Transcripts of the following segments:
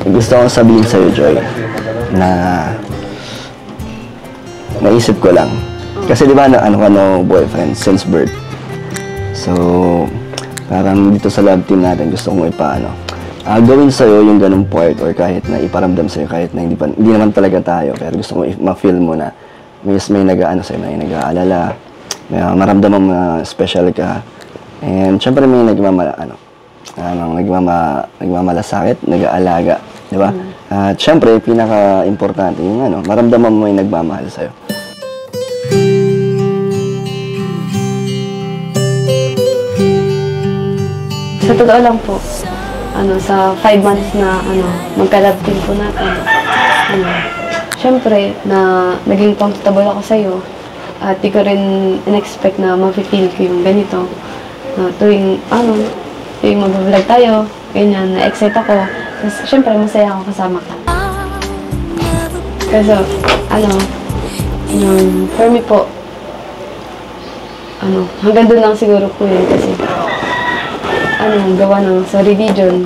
Gusto kong sabihin sa'yo, Joy, na naisip ko lang. Kasi di ba ano ka no boyfriend since birth. So, parang dito sa love team natin gusto kong gawin sa'yo yung ganung part or kahit na iparamdam sa'yo kahit na hindi naman talaga tayo. Pero gusto kong ma-feel mo na may sa'yo, may nag-aalala, may maramdaman mo na special ka. And syempre may nagmamalasakit, nag-aalaga, di ba? At syempre, pinaka-importante yung maramdaman mo yung nagmamahal sa'yo. Sa totoo lang po, sa 5 months na magka-love team po natin, syempre, na naging comfortable ako sa'yo at di ko rin in-expect na ma-feel ko yung ganito. Tuwing mag-vlog tayo, ganyan, na-excite ako. Tapos, syempre, masaya ako kasama ka. Kasi, for me po, hanggang doon lang siguro po yun kasi, gawa ng sa religion,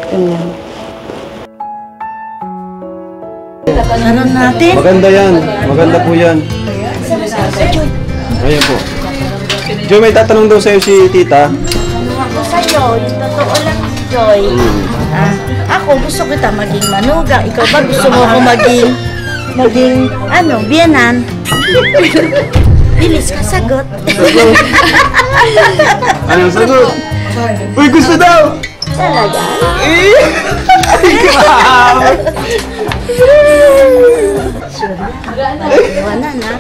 ganyan. Ano natin? Maganda yan. Maganda po yan. Ayan po. Joy, may tatanong daw sa'yo si tita. Ano ako sa'yo? Yung totoo lang, Joy. Ako gusto kita maging manuga. Ikaw ba gusto mo ako maging biyanan? Bilis ka sagot. Anong sagot? Uy, gusto daw! Talaga? Wala na.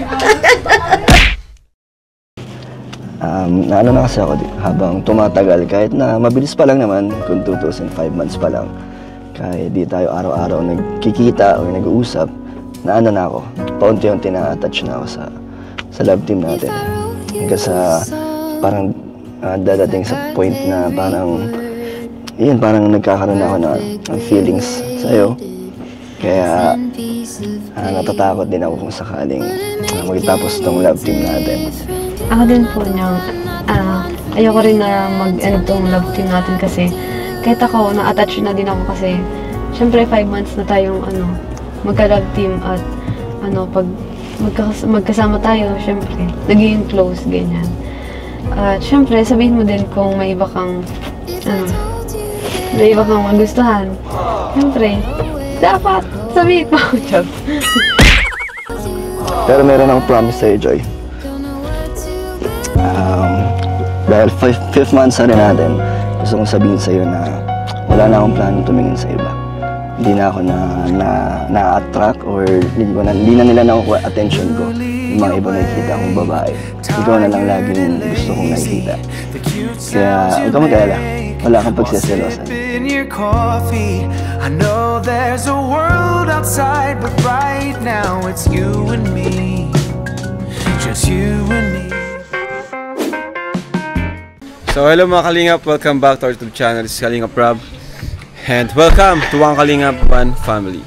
Naano na kasi ako habang tumatagal, kahit na mabilis pa lang naman, kung 2005 months pa lang, kahit di tayo araw-araw nagkikita o nag-uusap, na ako, paunti-unti na-attach na ako sa love team natin. Hanggang sa parang dadating sa point na parang nagkakaroon ako ng feelings sa'yo. Kaya natatakot din ako kung sakaling magtapos itong love team natin. Ako din po ayoko rin na mag-end tong love team natin kasi kahit ako, na-attach na din ako kasi syempre 5 months na tayong magka-love team at pag magkasama tayo, syempre, naging close, ganyan. At syempre, sabihin mo din kung may iba kang magustuhan. Syempre, dapat sabihin mo. Pero meron akong promise sa'yo, Joy. Dahil 5th month na rin natin, gusto kong sabihin sa'yo na wala na akong plano tumingin sa iba. Hindi na ako na-attract or hindi na nila nakukuha attention ko. Yung mga iba nakikita akong babae. Ikaw na lang laging gusto kong nakikita. Kaya huwag ka mag-alala. Wala kang pagseselosan. I know there's a world outside, but right now it's you and me. Just you and me. So hello mga Kalingap, welcome back to our YouTube channel. This is Kalingap Rob. And welcome to Ang Kalingap One Family.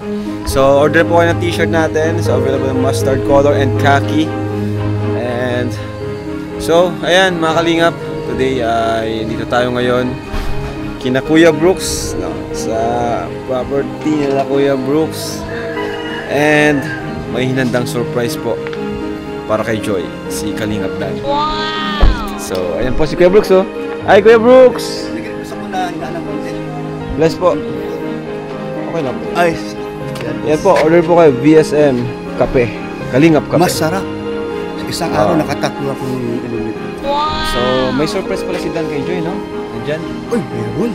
So order po kayo ng t-shirt natin. So available ng mustard color and khaki. And so ayan mga Kalingap, today ay dito tayo ngayon kina Kuya Brooks, sa property nila Kuya Brooks. And may hinandang surprise po para kay Joy, si Kalingap Dan. So ayan po si Kuya Brooks. Hi Kuya Brooks! Bless po. Okay lang po. Ay, yan po, order po kayo, VSM Kape, Kalingap Kape. masarap. Sa isang araw nakatatlo akong inulit. So may surprise pala si Dan kay Joy, no? Nandyan. Uy, meron.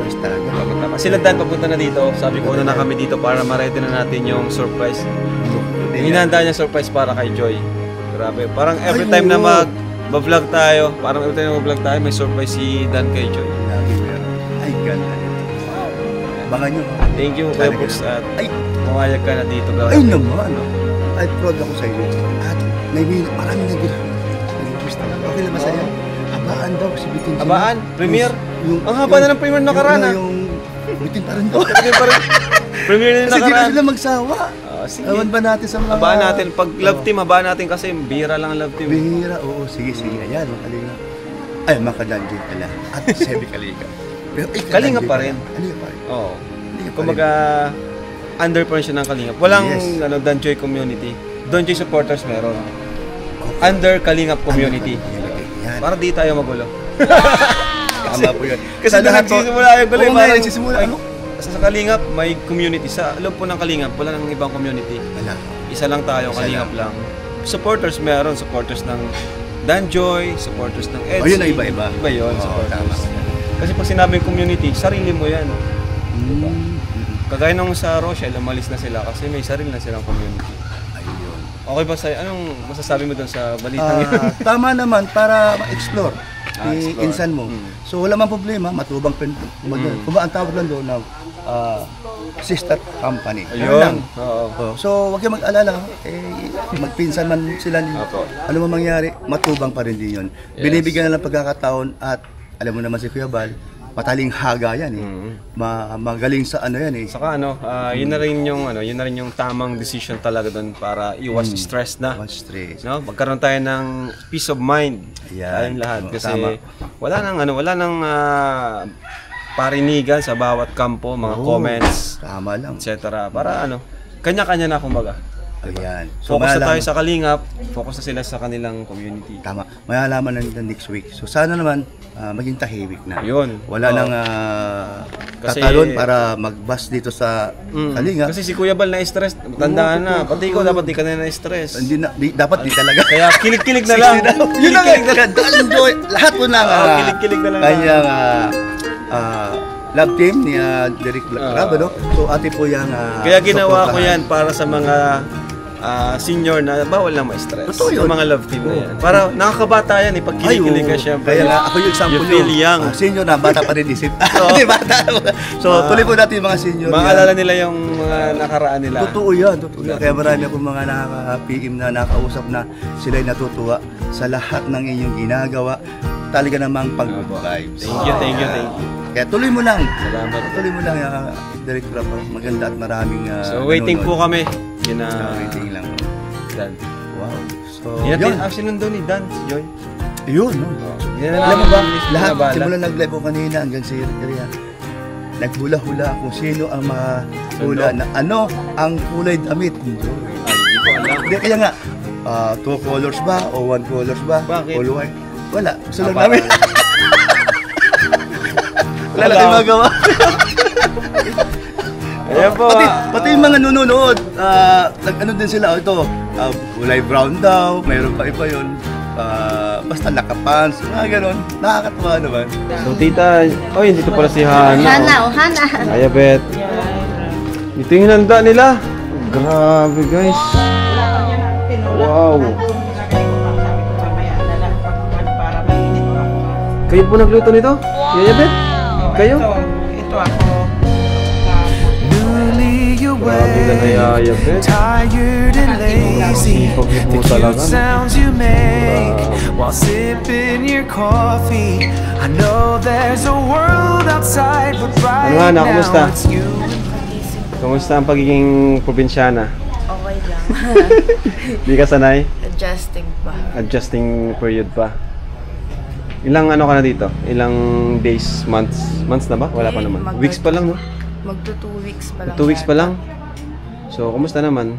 Mas talaga. Sila Dan papunta na dito. Sabi ko na kami dito para ma-ready na natin yung surprise. Hinahanda niya surprise para kay Joy. Grabe. Parang every time na mag-vlog tayo, may surprise si Dan kay Joy. Ay, ganda. Baka nyo. Thank you, Kuya Brooks, at pumayag ka na dito. Ay naman. Ay, proud ako sa iyo. At maraming nag-gusto. Okay lang masaya. Habaan daw si Bitin. Habaan? Premiere? Ang haba na ng premiere nakaraan. Yung Bitin pa rin daw. Premiere na kasi di na nakaraan. sila magsawa. Sige. Ewan ba natin sa mga... Habaan natin. Pag love team, habaan natin kasi bihira lang ang love team. Bihira, oo. Sige. Ayan, makalinga. Ay, makadanjin pala. At Sebi Kalinga. Pero, Kalinga pa rin. Kalinga pa rin. Oo. Kalingap pa Kumbaga, under pa rin siya ng Kalingap. Walang Yes. Danjoy community. Danjoy supporters meron. Under Kalingap community. Yan. Para di tayo magulo. Tama po yun. Kasi doon nagsisimula yung gulo. Oo nga, nagsisimula. Ano? Sa Kalingap, may community. Sa loob po ng Kalingap, wala nang ibang community. Wala. Isa lang tayo, Isa Kalingap lang. Supporters meron. Supporters ng Danjoy, supporters ng EDSI. Oh, yun ang iba-iba. Iba yun, Oo, supporters. tama. Kasi pag sinabing community, sarili mo yan. Mm. Kagaya nung sa Rochelle, umalis na sila kasi may sarili na silang community. Ayun. Okay ba sa'yo? Anong masasabi mo doon sa balitang yun? Tama naman para ma-explore Explore. insan mo. So wala man problema, matubang kung ba ang tawag lang doon ng sister company. Yun lang. Ayun. Oo. Oh, so wag kayong mag-alala, magpinsan man sila, Apo. ano man mangyari, matubang pa rin din yun. Yes. Binibigyan na lang pagkakataon at alam mo naman si Kuya Bal, mataling haga yan eh. Magaling sa ano yan eh. Saka yun na rin yung tamang decision talaga doon para iwas stress na. One stress. No? Magkaroon tayo ng peace of mind. Ayan. Tayong lahat Oo, kasi tama. wala nang parinigan sa bawat kampo, mga Oo, comments, Tama lang. etc. Para kanya-kanya na kumbaga. Ayan. Focus na tayo malalaman- sa Kalingap, focus na sila sa kanilang community. Tama. Malalaman na next week. So sana naman maging tahimik na. Yun. Wala Oo. nang Kasi- tatalon para mag-bus dito sa Kalinga. Kasi si Kuya Bal na-stress, tandaan na. Pati ikaw dapat di ka na na-stress. Dapat di talaga. Kaya kilig-kilig na lang. Yun lang. Enjoy. Lahat po ng kilig-kilig na lang. kanyang love team ni Derek Rabo, no? So ate po yung Kaya ginawa ko suportahan. yan para sa mga senior na bawal lang ma-stress. Totoo yun. Sa mga love team na yan. Para nakakabata yan eh. Pag kilig-kilig ka syempre. Kaya nga, ako yung example You feel young. Senior na, bata pa rin isip. Di bata. So, tuloy po natin yung mga senior. Maalala nila yung mga nakaraan nila. Totoo yan, totoo yan. Kaya marami akong mga nakaka-PM na nakausap na sila'y natutuwa sa lahat ng inyong ginagawa. Talaga namang pag-vibes. Thank you. Kaya tuloy mo lang. Salamat. Tuloy mo lang, Direct Rap. Maganda at maraming So waiting po kami. Waiting lang. Dan. Wow. So, Yan yun. natin sinundo ni Dan, si Joy. Yun. no? Yan na Alam mo ba, namin lahat, nabala. simula nag-live ko kanina hanggang sa area, naghula-hula kung sino ang mahula na ano ang kulay damit. Ay, hindi ko alam. Hindi, kaya nga, two colors ba o one colors ba? Bakit? All white? Wala. Gusto lang Ah, namin. Wala na tayong magawa. Ayan po. Pati yung mga nanonood, nag-ano din sila, ito, kulay brown daw, mayroon pa iba yun. Basta nakapants, mga ganon. Nakakatawa naman. So tita, dito pala si Hana. Hana. Ay, bet. Ito yung hinanda nila. Grabe guys. Wow. Kayo po nagluto nito? Yaya bet? Kayo? Ito ako. Grabe ka na Yaya bet. Tired and lazy. Sipag niyo po The talaga. cute sounds you make while sipping your coffee. I know there's a world outside, but right Ano, Hana, now kumusta? it's you. Kamusta ang pagiging probinsyana? Okay lang. Di ka sanay? Adjusting pa. Adjusting period pa. Ilang ano ka na dito? Ilang days, months? Months na ba? Wala pa naman. Weeks pa lang, no? Magto 2 weeks pa lang. 2 weeks pa lang. So, kumusta naman?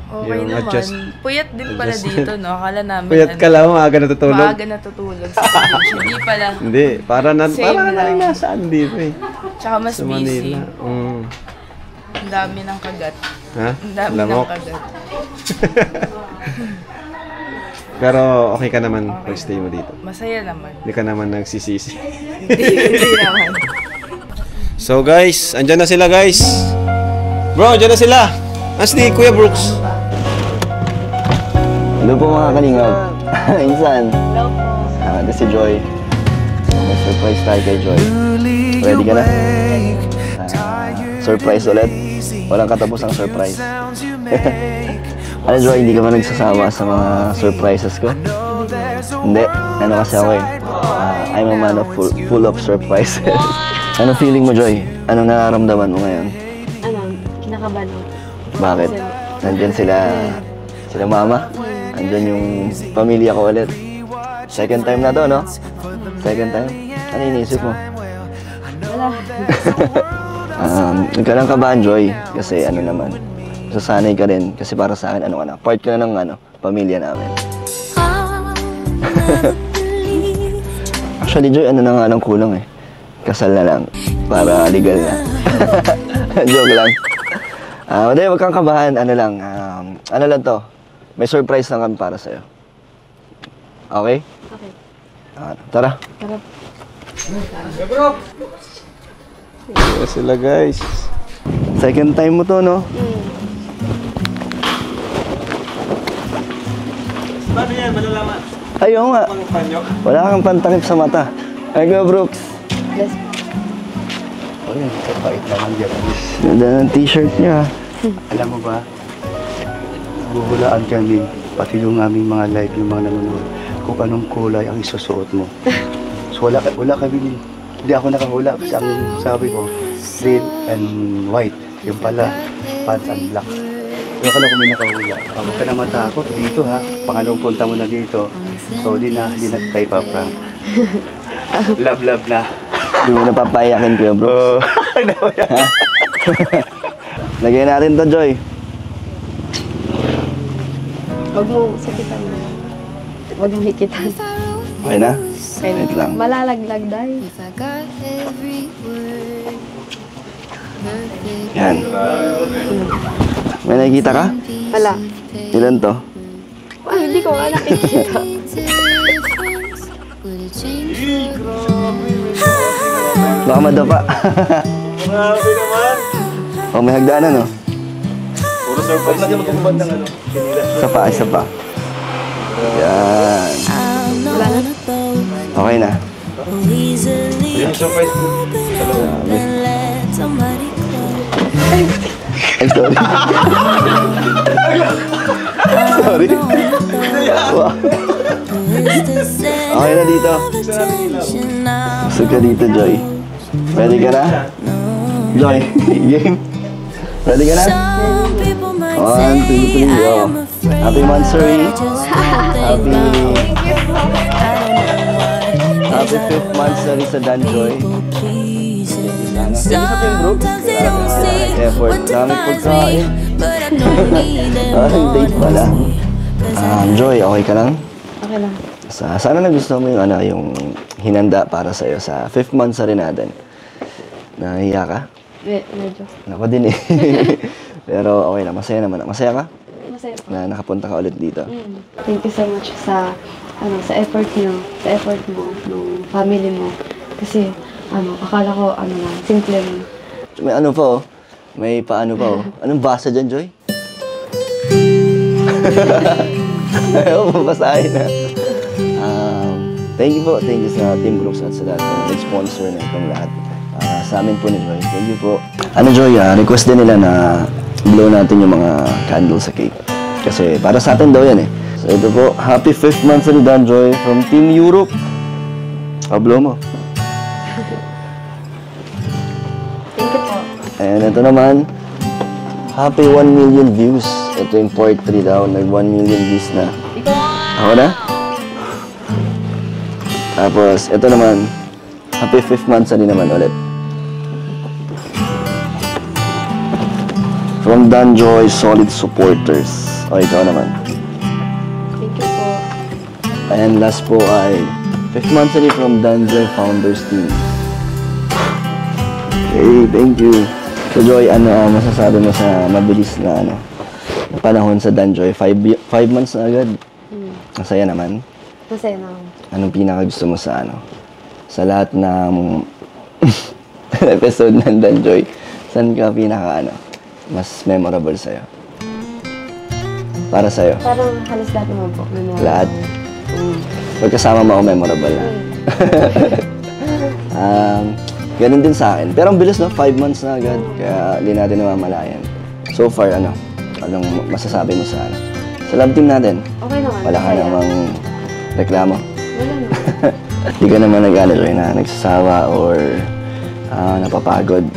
Okay Yung naman. adjust- Puyat din pala adjust- dito, no? Akala namin. Puyat ka lang, maaga natutulog? Maaga natutulog sa probinsya. Hindi pala. Hindi, para na Same para na lang. rin nasaan dito eh. Tsaka mas Sa busy. Manila. Ang dami ng kagat. Ha? Ang dami Lamok. ng kagat. Pero okay ka naman pag stay mo dito. Masaya naman. Hindi ka naman nagsisisi. Hindi naman. So guys, andyan na sila guys. Bro, andyan na sila. As ni Kuya Brooks. Hello po mga kalingap. Insan. Hello po. Ito si Joy. May surprise tayo kay Joy. Ready ka na? Surprise ulit. Walang katapusang surprise. Ano Joy, hindi ka ba nagsasama sa mga surprises ko? Hindi. Ano kasi ako eh. I'm a man of full of surprises. Ano feeling mo Joy? Anong nararamdaman mo ngayon? Kinakabahan ako. Bakit? Nandyan sila mama. Nandyan yung pamilya ko ulit. Second time na to, no? Second time? Ano iniisip mo? Wala. Nagkaroon ka ba, Joy? Kasi ano naman, sasanay ka rin. Kasi para sa akin, ano ka na, part ka na ng pamilya namin. Actually, Joy, ano na nga lang kulang eh. Kasal na lang. Para legal na. Joke lang. Hindi, wag kang kabahan. Ano lang to. May surprise lang kami para sa'yo. Okay? Okay. Tara. Tara. Kaya sila guys. Second time mo to, no? Paano yan? Malalaman? Ayaw nga. Panyo? Wala kang pantakip sa mata. Ay, go, Brooks. Yes. O yun, kapait naman dyan. Ganda ng t-shirt niya. Alam mo ba, buhulaan kami, pati yung aming mga live, yung mga nanonood, kung anong kulay ang isusuot mo. So wala kami, hindi ako nakahula kasi ang sabi ko, red and white. Yung pala, pants and black. Pero ka na kung may nakahula. Huwag ka na matakot dito ha. Pangalawang punta mo na dito. So di na tayo pa-prank. Love na. Hindi mo napapayakin ko, bro. Ha? Lagyan natin to, Joy. Huwag mo sakitan mo. Huwag mo hikitan. Okay na? Wait lang. Malalaglag dahil. Yan. May nakikita ka? Wala. Ilan to? Ay, hindi ko nga nakikita. Baka madapa. Grabe naman. Oh, may hagdanan, no? Puro surprise. Isa pa. Yan. Wala na. Okay na. Yung surprise. Ay, sorry. Sorry. Wow. Okay na dito. Gusto ka dito, Joy. Ready ka na? Joy, game. Ready ka na? 1, 2, 3, oh. Happy monthsary. Happy 5th monthsary sa Dan Joy. Effort. Dami pagkain. Date pala. Joy, okay ka lang? Okay lang. Sana nagustuhan mo yung, yung hinanda para sa'yo sa 5th monthsary natin. Nahiya ka? Medyo. Ako din eh. Pero okay na, masaya naman. Masaya ka? Masaya po. Na nakapunta ka ulit dito. Thank you so much sa effort niyo, sa effort mo, ng family mo. Kasi, akala ko, lang, simple lang. May ano pa oh. May paano pa oh. Anong basa dyan, Joy? Ayaw, mabasahin na. Thank you po. Thank you sa Team Brooks at sa lahat ng nag-sponsor na itong lahat. Sa amin po ni Joy. Thank you po. Joy, request din nila na blow natin yung mga candles sa cake. Kasi para sa atin daw yan eh. So ito po, happy 5th monthsary Dan Joy from Team Europe. Blow mo. Thank you po. And ito naman, happy 1 million views. Ito yung part 3 daw, nag 1 million views na. Ako na? Tapos, ito naman, happy 5th monthsary naman ulit. From Dan Joy, solid supporters. O, ikaw naman. Thank you po. And last po ay 5th monthsary from Dan Joy Founders Team. Okay, thank you. So Joy, masasabi mo sa mabilis na panahon sa Dan Joy? 5 months na agad. Masaya naman. Masaya na ako. Anong pinaka gusto mo sa sa lahat ng episode ng Dan Joy? Saan ka pinaka mas memorable sa'yo? Para sa'yo? Parang halos lahat naman po. Lahat? Pag kasama mo ako, memorable na. Ganun din sa akin. Pero ang bilis, no? 5 months na agad. Kaya hindi natin namamalayan. So far, anong masasabi mo sa sa love team natin? Okay naman. Wala ka masaya. namang reklamo? Wala naman. Hindi ka naman Joy, na nagsasawa or napapagod?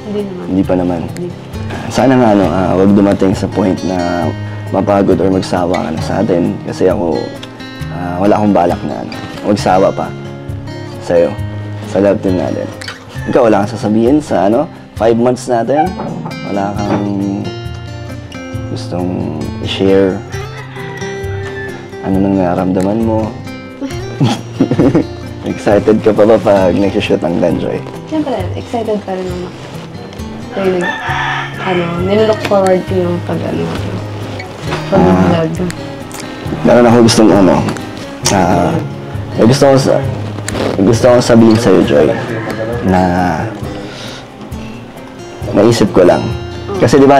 Hindi naman. Hindi pa naman. Hindi. Sana nga, wag dumating sa point na mapagod or magsawa ka na sa atin. Kasi ako, wala akong balak na magsawa pa sa'yo, sa love team natin. ikaw wala kang sasabihin sa 5 months natin? Wala kang gustong i-share? Ano nang nararamdaman mo? Excited ka pa ba pag nag-shoot ang Danjoy? Siyempre, excited pa rin naman. Kaya nilook forward ko yung pag-vlog. Meron ako gustong gusto ko sabihin sa'yo, Joy, na naisip ko lang. Kasi di ba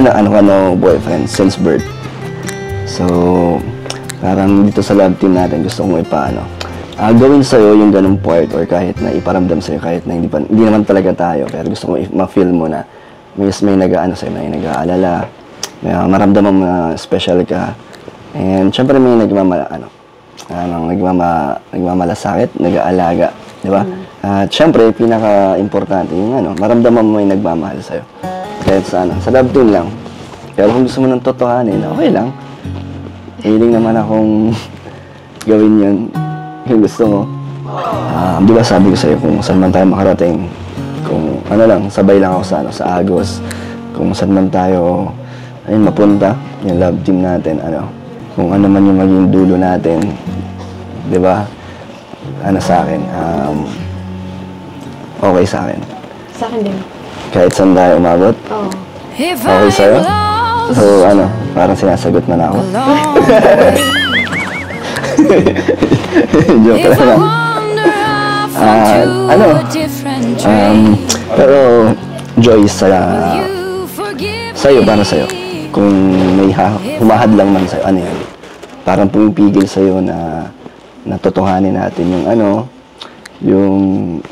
boyfriend since birth. So, parang dito sa love team natin, gusto kong gawin sa'yo yung ganung part or kahit na iparamdam sa'yo, kahit na hindi naman talaga tayo, pero gusto kong ma-feel mo na may sa'yo, may nag-aalala, may maramdaman mo na special ka. And syempre may nagmamalasakit, nag-aalaga, di ba? At syempre, pinaka-importante yung maramdaman mo may nagmamahal sa'yo. Kahit sa love team lang. Pero kung gusto mo ng totohanin, okay lang. Hiling naman akong gawin yun. Yung gusto mo. Di ba sabi ko sa'yo kung saan man tayo makarating, kung sabay lang ako sa Agos, kung saan man tayo mapunta, yung love team natin, kung ano man yung maging dulo natin, di ba? Sa akin, okay sa akin. Sa akin din. Kahit saan tayo umabot, Oo. okay sa'yo? So, parang sinasagot mo na ako. Joke lang. Pero, Joy, sa'yo, para sa'yo, kung may humahad lang man sa'yo, ano yan? Parang pumipigil sa'yo na totohanin natin yung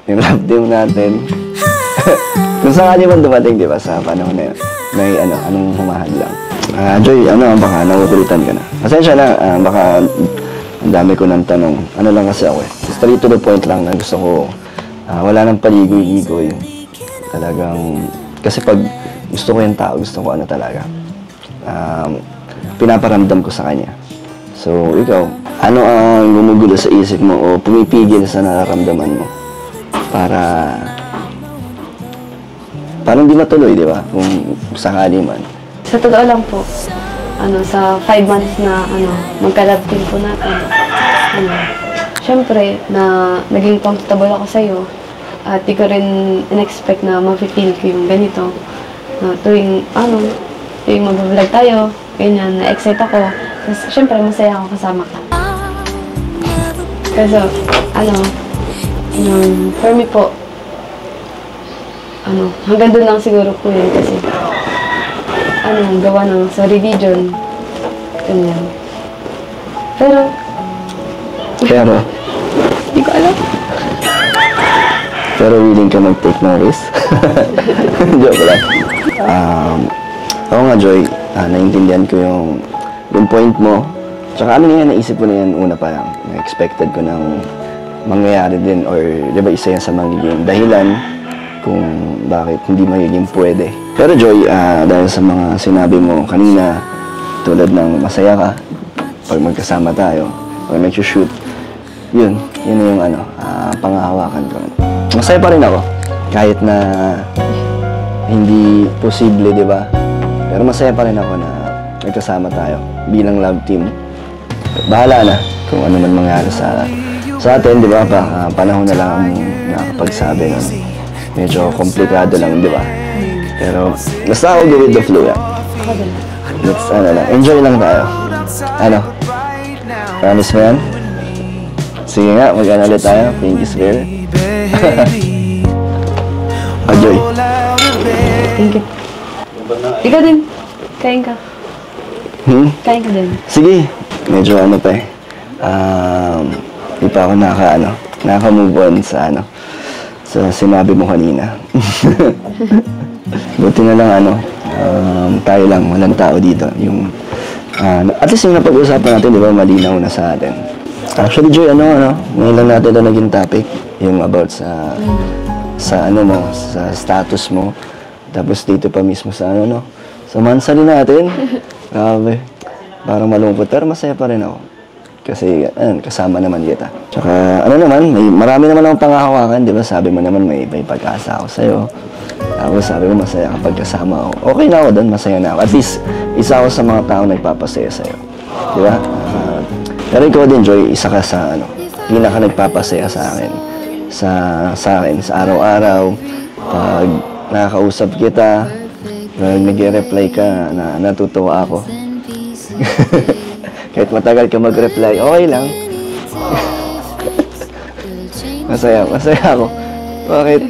love team natin. Kung sakali man dumating, di ba, sa panahon na yun, may anong humahad lang. Joy, baka nakukulitan ka na. Pasensya na, baka ang dami ko ng tanong. Lang kasi ako straight to the point lang na gusto ko, wala nang paligoy-ligoy. Talagang, kasi pag gusto ko yung tao, gusto ko talaga. Pinaparamdam ko sa kanya. So, ikaw, ano ang gumugulo sa isip mo o pumipigil sa nararamdaman mo? Para hindi matuloy, di ba? Kung sakali man. Sa totoo lang po, sa 5 months na magka-love team po natin, syempre na naging comfortable ako sa'yo at di ko rin in-expect na ma-feel ko yung ganito. Tuwing mag-vlog tayo, ganyan, na-excite ako. Tapos, syempre, masaya ako kasama ka. Kasi, for me po, hanggang doon lang siguro po yun kasi, gawa ng sa religion, ganyan. Pero, hindi ko alam. Pero willing ka mag-take ng risk? Joke lang. Ako nga, Joy, naintindihan ko yung point mo. Tsaka naisip ko na yan una pa lang. Expected ko nang mangyayari din or di ba isa yan sa magiging dahilan kung bakit hindi magiging pwede. Pero Joy, dahil sa mga sinabi mo kanina, tulad ng masaya ka pag magkasama tayo, pag nag-shoot, yun yung panghahawakan ko. Masaya pa rin ako, kahit na hindi posible, di ba? Pero masaya pa rin ako na nagkasama tayo bilang love team. Bahala na kung ano man mangyari sa atin, di ba? Panahon na lang ang nakakapagsabi nun. Medyo komplikado lang, di ba? Pero basta ako go with the flow yan. Let's enjoy lang tayo. Promise mo yan? Sige nga, mag-ano ulit tayo. Pinkies girl. Joy. Thank you. Ikaw din. Kain ka. Kain ka din. Sige. Medyo pa eh. Di pa ako naka-move on sa sa sinabi mo kanina. Buti na lang tayo lang, walang tao dito. At least yung napag-usapan natin, di ba, malinaw na sa atin. Actually, Joy, ngayon lang natin na naging topic, yung about sa status mo. Tapos dito pa mismo sa sa monthsary natin. Grabe. Parang malungkot, pero masaya pa rin ako. Kasi kasama naman kita. Tsaka ano naman, marami naman akong pangahawakan, di ba? Sabi mo naman may pag-asa ako sa'yo. Tapos sabi mo masaya kapag kasama ako. Okay na ako doon, masaya na ako. At least, isa ako sa mga tao nagpapasaya sa'yo. Di ba? Pero ikaw din, Joy, isa ka sa pinaka nagpapasaya sa akin. Sa akin, sa araw-araw. Pag nakakausap kita, pag nag-reply ka, natutuwa ako. Kahit matagal ka mag-reply, okay lang. Masaya ako. Bakit?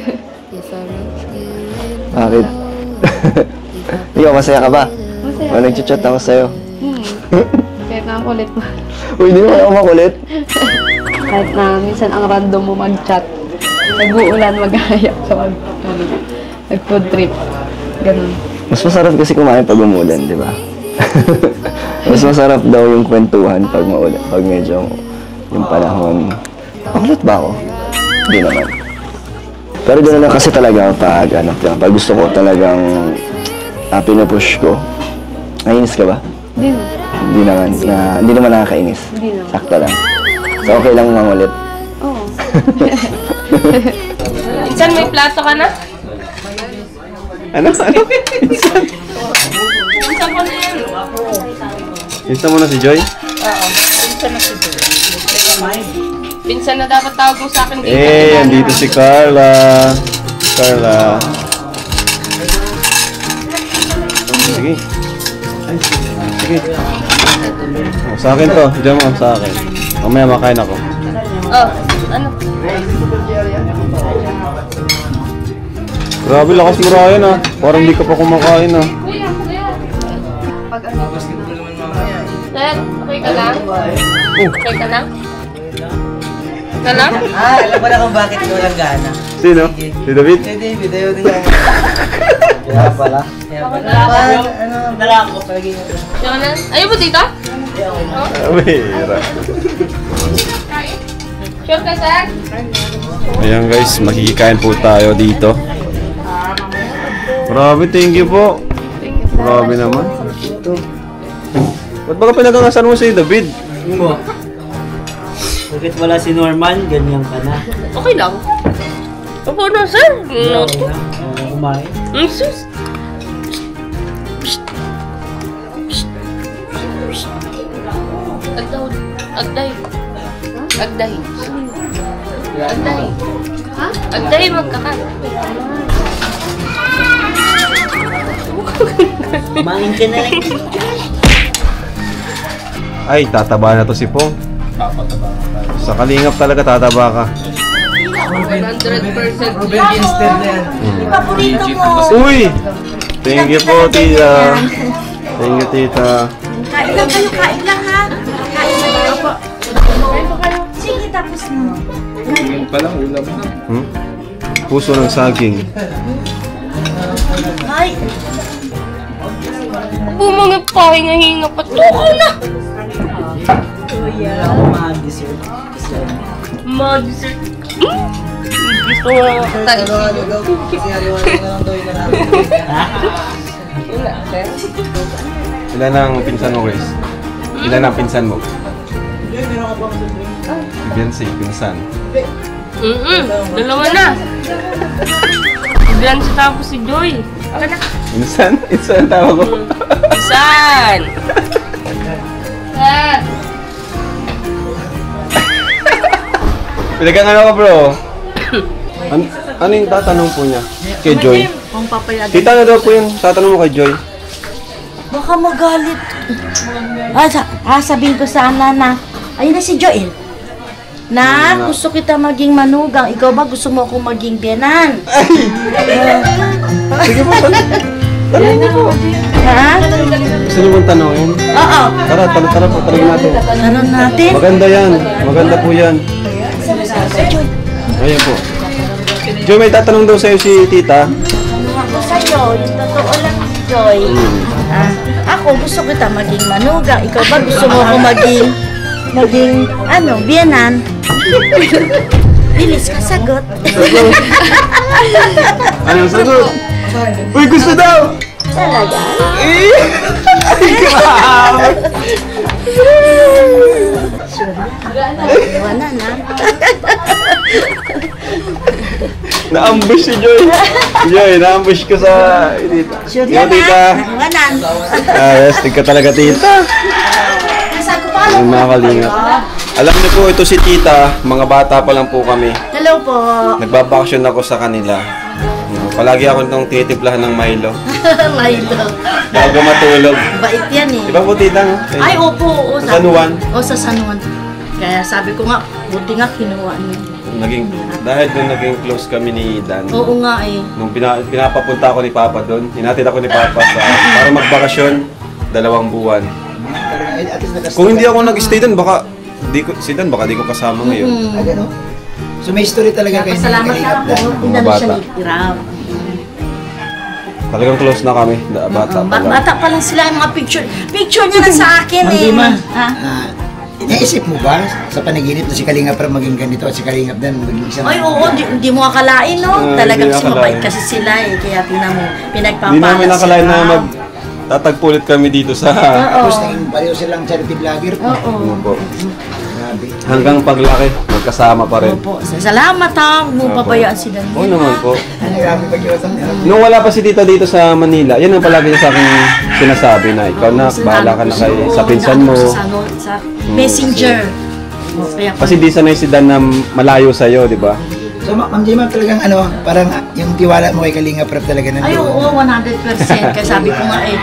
Ikaw, masaya ka ba? Masaya. O nag-chat ako sa'yo? Kahit na kulit mo. Uy, hindi naman ako makulit. Kahit na minsan ang random mo mag-chat. Nag-uulan, mag-ayak ka mag-food trip. Ganun. Mas masarap kasi kumain pag umulan, di ba? Mas masarap daw yung kwentuhan pag maulan, pag medyo yung panahon. Makulit ba ako? Hindi naman. Pero gano'n lang kasi talaga pag gusto ko talagang pinupush ko. Nainis ka ba? Hindi na. Hindi naman nakakainis. Hindi naman. Sakto lang. So okay lang mangulit. Oo. Minsan may plato ka na? Ano? Minsan ko na yan. Insta mo na si Joy? Oo. Pinsan na si Joy. Pinsan na dapat tawag mo sa akin dito. Andito si Carla. Sige. Sige. Sa akin to. Diyan mo, sa akin. Mamaya makain ako. Oh, ano? Grabe, lakas mo Ryan ah. Parang hindi ka pa kumakain ah. Kuya. Dad, okay ka lang? Okay ka lang? Ka lang? Alam ko na kung bakit ko lang gana. Sino? Si David? Si David, ayaw din ako. Kaya pala. Dala ako. Siya na? Ayaw mo dito? Mira. Sure ka, sir? Ayan guys, makikikain po tayo dito. Grabe, thank you po. Grabe naman. Ba't baka pinagangasan mo si David? Mo. Bakit wala si Norman, ganyan ka na. Okay lang. Opo na, sir. No. Kumain. Sus. Agdahi magkakat. Kumain ka na lang. Ay, tataba na to si Pong. Sa kalingap talaga tataba ka. 100%. Ruben instead na yan. Paborito mo. Uy! Thank you po, tita. Thank you, tita. Kain lang kayo, kain lang ha. Kain lang kayo po. Sige, tapos na. Puso ng saging. Ay, Bumangit pa, hinga-hinga pa. Tuko na! Kuya, ako ma-dessert. Mag-dessert. Gusto mo na tayo. Kasi hariwala na lang daw yung namin. Ilan ang pinsan mo, Grace? Ilan ang pinsan mo? Beyonce, pinsan. Dalawa na. Bigyan sa tapos si Joy. Aka na. Pinsan? Pinsan ang tawag ko. Saan? Saan? Pinagkangano ka, bro? Ano yung tatanong po niya? Kay Joy? kung papayagan. Tita na daw po yung tatanong mo kay Joy. Baka magalit. Sabihin ko sana na, ayun na si Joel. Na, gusto kita maging manugang. Ikaw ba gusto mo akong maging biyanan? Sige po, tanong niyo po. Ha? Gusto niyo mong tanongin? Oo. Tara po, talagin natin. Ano natin? Maganda yan. Maganda po yan. Ayan po. Joy, may tatanong daw sa'yo si tita. Ako sa'yo, yung totoo lang, Joy. Ako gusto kita maging manugang. Ikaw ba gusto mo akong maging biyanan? Bilis ka sagot. Anong sagot? Uy, gusto daw! Talaga? Ay, grabe! Wala na. Na-ambush si Joy. Joy, na-ambush ko sa tita. Sure Ikaw, yan tita. Wanan. Yes, tigka talaga tita. Nasa ko pa. Yung mga kalingap. Alam niyo po, ito si tita. Mga bata pa lang po kami. Hello po. Nagbabakasyon ako sa kanila. Palagi ako nung tinitimplahan ng Milo. Milo. Bago matulog. Bait yan eh. Di ba po tita? No? Ay, opo. Oo, Sa San Juan. O, sa San Juan. Kaya sabi ko nga, buti nga kinuha niyo. Dahil doon naging close kami ni Dan. Oo nga eh. Nung pinapapunta ako ni Papa doon, hinatid ako ni Papa para magbakasyon, 2 buwan. Kung hindi ako nag-stay doon, baka si Dan baka di ko kasama ngayon. Ano? So may story talaga kayo. Salamat na ako. Mga Pinalo siya bata. ni Irab. Talagang close na kami, bata pa lang. Bata pa lang sila yung mga picture. Picture niya na sa akin eh. Ma'am Dima, Ha? naisip mo ba sa panaginip na si Kalingap para maging ganito at si Kalingap Dan maging isang... Ay, oo, di mo akalain, no? Talaga hindi kasi akalain. mabait kasi sila eh. Kaya tingnan mo, pinagpapala Hindi namin nakalain na tatagpo ulit kami dito sa... Tapos naging pareho silang charity vlogger po. Oo. Ano po. Grabe. Hanggang paglaki, magkasama pa rin. Opo. Salamat ha. Huwag mo Opo. pabayaan si Dan. Oo naman po. Grabe pag-iwasan niya. Nung wala pa si tita dito sa Manila, yan ang palagi niya sa akin sinasabi na ikaw na, bahala ka na kay sa pinsan mo. Sa messenger. O, kaya Kasi di sanay si Dan na malayo sa'yo, di ba? So Ma'am Jima talagang parang yung tiwala mo kay Kalingap Rap talaga Ay, nandoon. oo, 100%. Kaya sabi ko nga eh,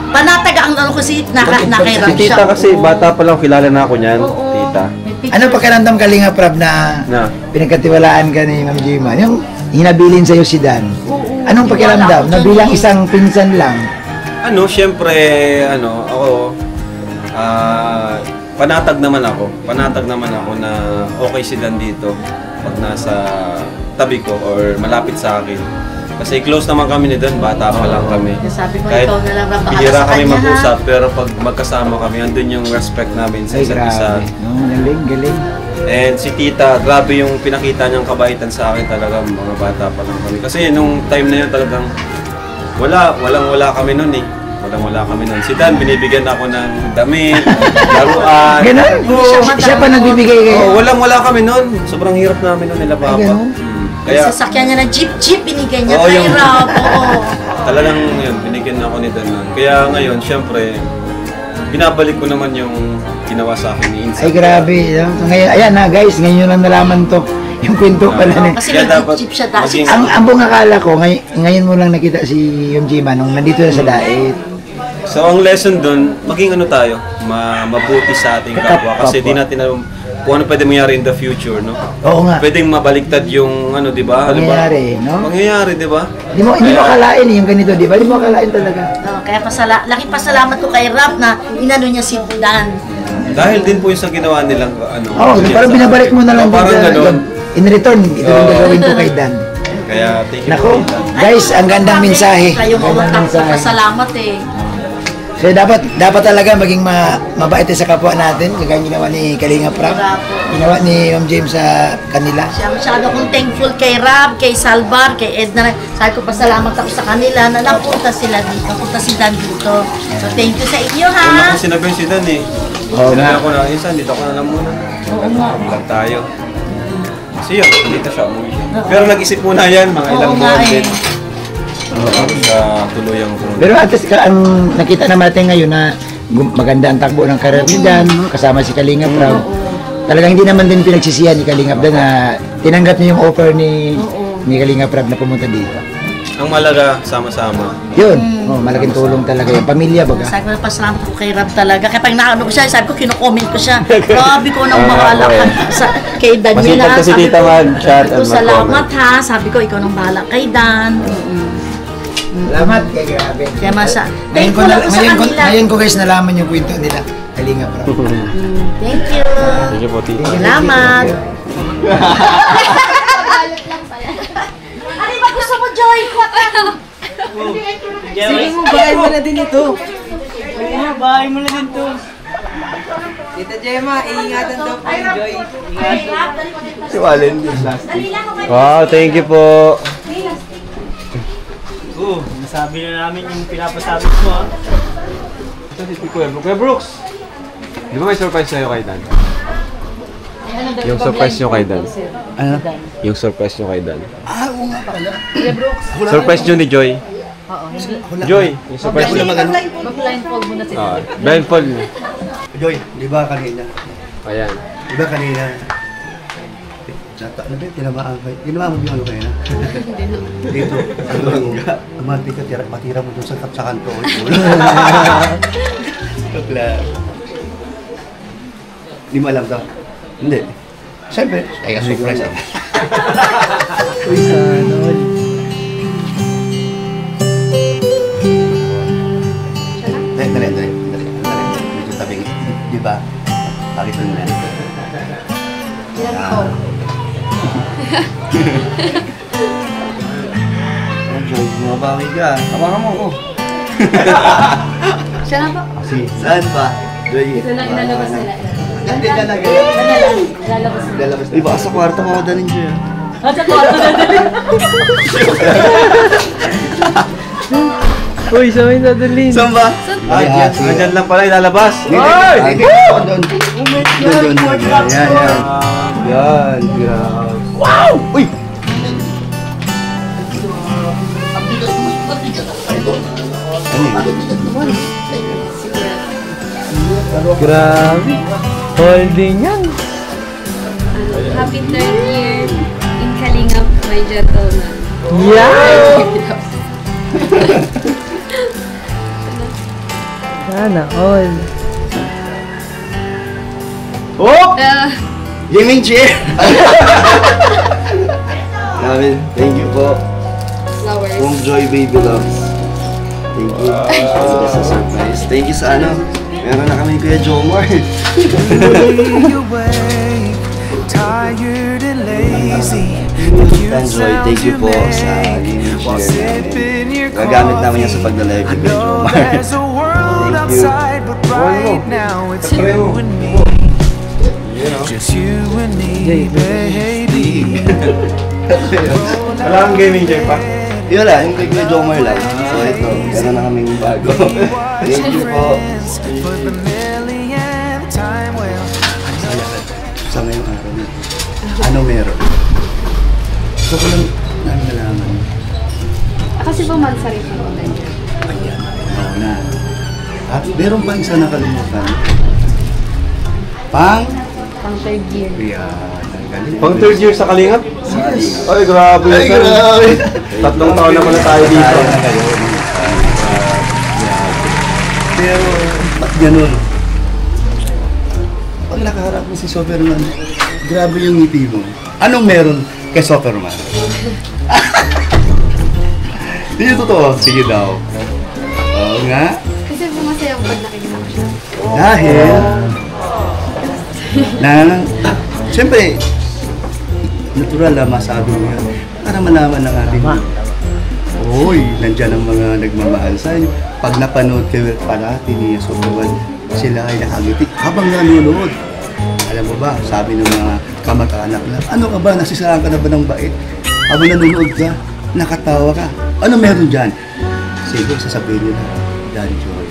panataga ang ano kasi nakairam Si siya. tita kasi oo. bata pa lang, kilala na ako niyan, Oo. tita. May picture. Ano pakiramdam Kalingap Rap na Na, pinagkatiwalaan ka ni Ma'am Jima? Yung hinabilin sa'yo si Dan. Oo. Anong pakiramdam? Na Wala ako bilang dyan eh. isang pinsan lang. syempre, ako, panatag naman ako na okay si Dan dito pag nasa tabi ko or malapit sa akin. Kasi close naman kami ni Dan, bata pa lang kami. Kaya sabi ko, Kahit ikaw na lang bahala bihira sa kami kanya, mag-usap, pero pag magkasama kami, andun yung respect namin sa Ay, isa't isa. grabe. No, galing. And si tita, grabe yung pinakita niyang kabaitan sa akin talaga, mga bata pa lang kami. Kasi nung time na yun talagang walang-wala kami nun eh. Walang-wala kami nun. Si Dan, binibigyan ako ng damit, laruan. Ganon? Siya pa nagbibigay kayo. Oh, walang-wala kami nun. Sobrang hirap namin nun nila Papa. ganun? Kaya Sasakyan niya na jeep, binigay niya Oo, kay yung- Rob. Oo. talagang yun, binigyan ako ni Dan nun. Kaya ngayon, syempre, binabalik ko naman yung ginawa sa akin ni Insa. Ay grabe. No? So, ngayon, ayan na guys, ngayon lang nalaman to. Yung kwento pala ni. Kasi Kaya may dapat jeep siya dati. maging- Ang buong akala ko, ngayon mo lang nakita si Yung Jima nung nandito na sa Dait. So ang lesson doon, maging ano tayo, mabuti sa ating kapwa. Kasi di natin alam kung ano pwede mangyari in the future, no? Oo nga. Pwedeng mabaliktad yung ano, di ba? Pangyayari, no? Pangyayari, di ba? Hindi mo akalain yung ganito, di ba? Hindi mo akalain talaga. Kaya laking pasalamat ko kay Rob na inano niya si Dan. Dahil din po yung sa ginawa nilang ano. Oo, ganyan parang sa binabalik akin. mo na lang Parang din. ganun. In return, ito yung Oo. gagawin ko kay Dan. Kaya thank you Nako, po, Dan. guys, ang gandang mensahe. Kayo Ang gandang mensahe. pasalamat eh. So dapat talaga maging mabait sa kapwa natin, kagaya ginawa ni Kalinga Prab, ginawa ni Ma'am James sa kanila. Siya masyado akong thankful kay Rob, kay Salvar, kay Edna. Sabi ko pasalamat ako sa kanila na napunta sila dito, napunta si Dan dito. So thank you sa inyo ha. Una ko sinabi si Dan eh. Oo Sinabi nga. ako na, Insan, dito ako na lang muna. Oo nga. Vlog tayo. Kasi yun, dito siya umuwi. Pero nag-isip muna yan, mga ilang Oo nga buwan eh. din. Sa tuluyang kung Pero at least ang nakita naman natin ngayon na maganda ang takbo ng karir ni Dan, kasama si Kalinga Prab. Talagang hindi naman din pinagsisihan ni Kalinga Prab na tinanggap niya yung offer ni Kalinga Prab na pumunta dito. ang malaga, sama-sama. Yun, malaking tulong talaga yung pamilya baga. Sabi ko na pasalamat ko kay Rob talaga. Kaya pag naano ko siya, sabi ko, kino-comment ko siya. Grabe ko nang bahala ka kay Dan yun Masipag ha. kasi Sabi tita ko, mag-chat sabi and ko, salamat mag-comment. ha. Sabi ko, ikaw nang bahala kay Dan. Salamat kay grabe. Kaya Ngayon ko, thankful ako sa kanila. ngayon ko guys nalaman yung kwento nila. Kalinga Prab. Thank you. Thank you po, tita. Salamat. Ano ba gusto mo, Joy? Sige mo, bahay mo na din ito. Sige mo, bahay mo na din ito. Tita Gemma, iingatan daw po yung Joy. Si Wallen. Wow, thank you po. Nasabi na namin yung pinapasabi mo ha. Ito si Kuya Brooks. Di ba may surprise sa'yo kay Dan? Yung surprise nyo kay Dan. Ano? Yung surprise nyo kay Dan. Oo nga pala. Surprise nyo ni Joy. Joy, yung surprise nyo. Mag-blindfold mo na sila. Blindfold. Joy, di ba kanina? Ayan. Di ba kanina? Ano ba yung tinamaan kayo? Tinamaan mo yung ano kayo na? Dito. Umanti ka, patira mo dun sa kanto. Kapla. Di mo alam to? Hindi. Siyempre, ay ka-surprise ako. Uy, sana all. Dali. Medyo tabing. Di ba? Pakita nyo lang. Yan po. Joy, mabawi ka. Hawakan mo, oh. Siya na po. Saan pa? Joy. Ito na ilalabas nila. Hindi ka na Ilalabas nila. Lalabas Di ba sa kwarto mo ako dalhin, Joy? At sa kwarto na din. Uy, sa may nadalhin. Saan ba? Andyan lang pala ilalabas. Ay! Doon. Yan. Yan, grabe. Wow! Uy! Grabe. Holding yan. Happy 3rd year in Kalingap, my gentleman. Yeah! Sana all. Oh! Gaming chair! Namin, thank you po. Flowers. Kung Joy Baby Loves. Thank you. Sa surprise. Thank you sa ano. Meron na kami Kuya Jomar. Tired and lazy. Joy, thank you po sa gaming chair namin. Gagamit namin yan sa pagdalive ni Kuya Jomar. There's a world outside, but right now it's you and me. Just you and me, baby. Wala kang gaming chair pa? Yun lang, yung kay Kuya Jomar lang. So ito, meron na kaming bago. Thank you po. For the millionth time, well, Sa ngayong araw na ito, ano meron? Gusto ko lang nalaman. Kasi po mansari po ako din. Ayan, oo na. At meron pa isa nakalimutan. Pang 3rd year. Ayan, ang galing. Pang 3rd year sa Kalingap? Yes! Ay, grabe. Ay, grabe! 3 taon na pala tayo dito. Tayo na kayo. Pero, ba't ganun? Pag nakaharap mo si Superman, grabe yung ngiti mo. Anong meron kay Superman? Hindi yung totoo. Sige daw. Oo nga. Kasi po masaya ako pag nakikita ko siya. Dahil, siyempre, natural na masabi mo yan. Para malaman ng ating Uy, nandyan ang mga nagmamahal sa inyo. Pag napanood kayo parati ni Superman, sila ay nakangiti habang nanonood. Alam mo ba, sabi ng mga kamag-anak na, ano ka ba, nasisiraan ka na ba ng bait? Habang nanonood ka, nakatawa ka. Ano meron dyan? Sige, sasabihin nyo na, Dan Joy.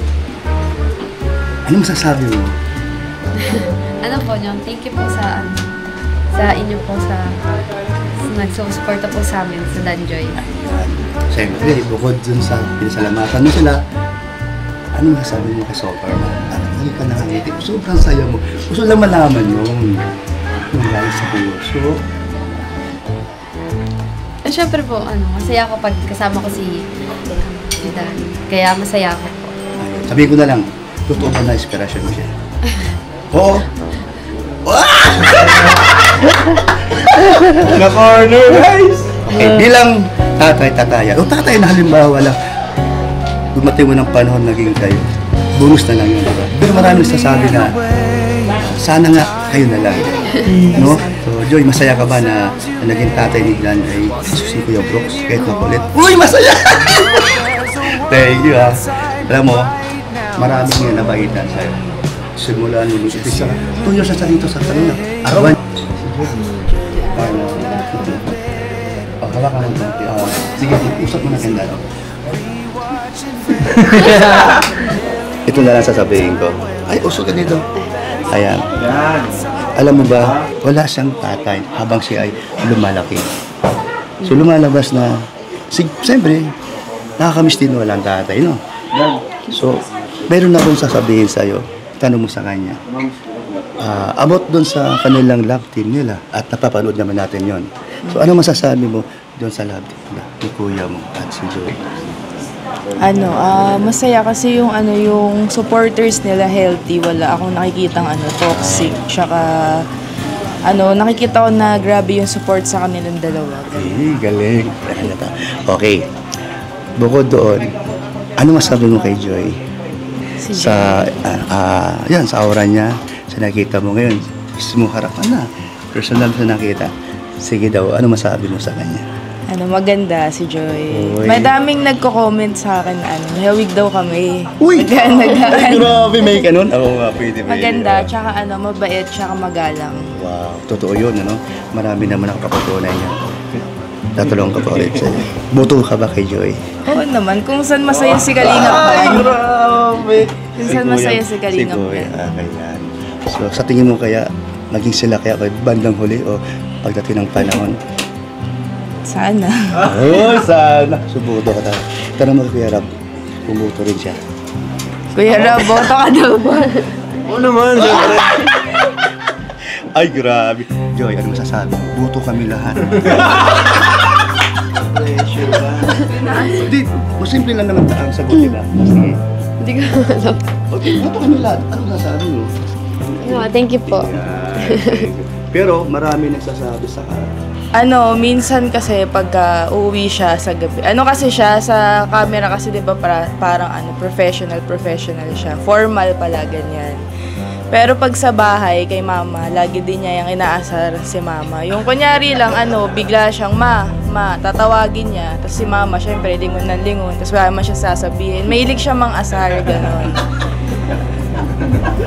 Ano masasabi mo? Ano po nyo, thank you po sa inyo po sa nagsusuporta po sa amin sa Danjoy. Siyempre, bukod dun sa pinasalamatan mo sila, ano masasabi mo kay Superman? Hindi ka nakangiti. Sobrang saya mo. Gusto lang malaman yun. Yung galing sa puso. At syempre po, masaya ako pag kasama ko si Dan. Kaya masaya ako po. Ayun, sabihin ko na lang, totoo ba na inspirasyon mo siya? Oo. Na-corner, guys! Okay, bilang tatay, o tatay na halimbawa lang, dumating mo ng panahon naging kayo, bonus na lang yun, diba? Pero maraming sasabi na, sana nga kayo na lang. No? So, Joy, masaya ka ba na naging tatay ni Dan ay si Kuya Brooks, kahit makulit? Uy, masaya! Thank you, ha. Alam mo, maraming nga nabaitan sa'yo. Simula nung isa, 2 years na dito sa kanila. Arawan. Hawakan mo konti. Sige, usap mo na kanda. Ito na lang sasabihin ko. Ay, usok ka dito. Ayan. Alam mo ba, wala siyang tatay habang siya ay lumalaki. So lumalabas na, siyempre, nakakamiss din walang tatay, no? So, meron akong sasabihin sa'yo, tanong mo sa kanya. About doon sa kanilang love team nila at napapanood naman natin yon. So, ano masasabi mo doon sa love team ni kuya mo at si Joy? Masaya kasi yung supporters nila healthy, wala akong nakikitang toxic, tsaka nakikita ko na grabe yung support sa kanilang dalawa. Galing. Okay. Bukod doon, ano masabi mo kay Joy? Si Sa aura niya, sa nakita mo ngayon, mismo harapan na. Personal sa nakita. Sige daw, ano masabi mo sa kanya? Maganda si Joy. Uy. Madaming nagko-comment sa akin, hawig daw kami. Uy! Grabe, may ganun? Oo nga, pwede. Maganda, tsaka mabait, tsaka magalang. Wow, totoo yun, Marami naman nakapatutunay niya. Tatulong ka pa ulit sa'yo. Buto ka ba kay Joy? Oo naman, kung saan masaya si Kalingap man. Grabe! Kung saan masaya si Kalingap Si Kuya, man. kailan. So, sa tingin mo kaya, naging sila kaya bandang huli o pagdating ng panahon? Sana. Sana. Subuto ka tayo. Tanong mo kay Kuya Rab, bumuto rin siya. Kuya Rob, boto ka daw ba? Oo naman, syempre. Ay, grabe. Joy, ano masasabi? Buto kami lahat. Pressure ba? Hindi, simple lang naman ang sagot, di ba? Sige. Hindi ko alam. Okay, buto kami lahat. Ano masasabi mo? Thank you po. Pero marami nagsasabi sa Minsan kasi pagka uuwi siya sa gabi. Kasi siya sa camera kasi 'di ba parang professional siya. Formal pala ganyan. Pero pag sa bahay kay mama, lagi din niya yung inaasar si mama. Yung kunyari lang bigla siyang ma, tatawagin niya. Tapos si mama syempre lingon ng lingon. Tapos wala man siya sasabihin. Mahilig siya mang-asar gano'n.